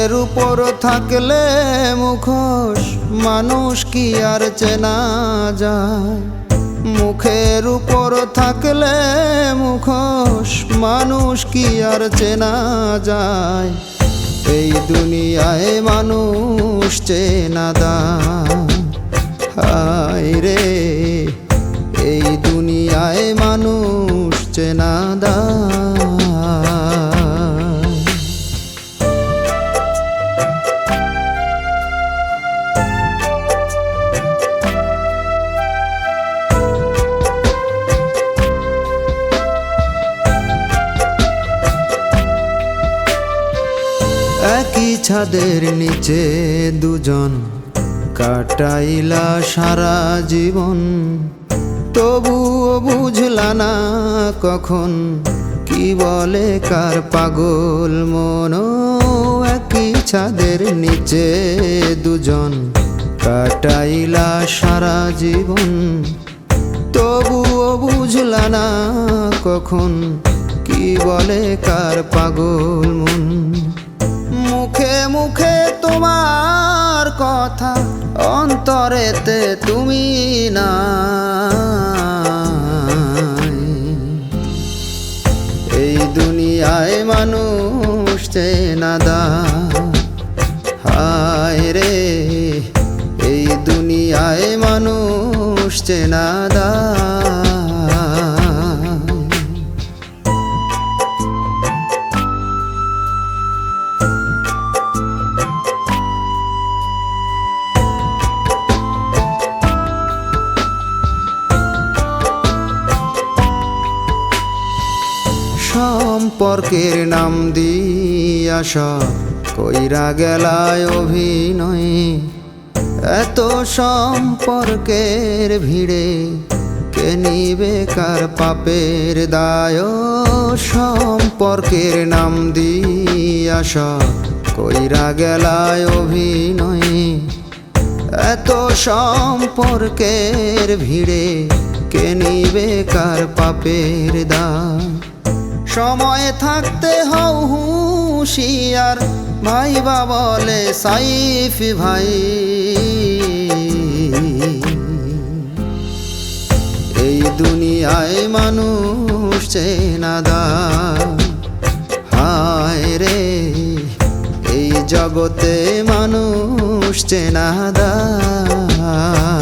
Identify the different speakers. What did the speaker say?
Speaker 1: মুখের উপর থাকলে মুখোশ মানুষ কি আর চেনা যায়। মুখের উপর থাকলে মুখোশ মানুষ কি আর চেনা যায়। এই দুনিয়ায় মানুষ চেনা দায়। হায় রে, এই দুনিয়ায় মানুষ চেনা দায়। একই ছাদের নিচে দুজন কাটাইলা সারা জীবন, তবুও বুঝলা না কখন কি বলে কার পাগল মন। একই ছাদের নিচে দুজন কাটাইলা সারা জীবন, তবুও বুঝলা না কখন কি বলে কার পাগল মন। মুখে মুখে তোমার কথা, অন্তরেতে তুমি নাই। এই দুনিয়ায় মানুষ চেনা দায়। হায় রে, এই দুনিয়ায় মানুষ চেনা দায়। সম্পর্কের নাম দিয়া সব কইরা গেলায় অভিনয়। এত সম্পর্কের ভিড়ে কে নিবে কার পাপের দায়। সম্পর্কের নাম দিয়া সব কইরা গেলায় অভিনয়। এত সম্পর্কের ভিড়ে কে নিবে কার পাপের দায়। সময় থাকতে হও হুঁশিয়ার, ভাইবা বলে সাইফ ভাই। এই দুনিয়ায় মানুষ চেনা দায়। হায় রে, এই জগতে মানুষ চেনা দায়।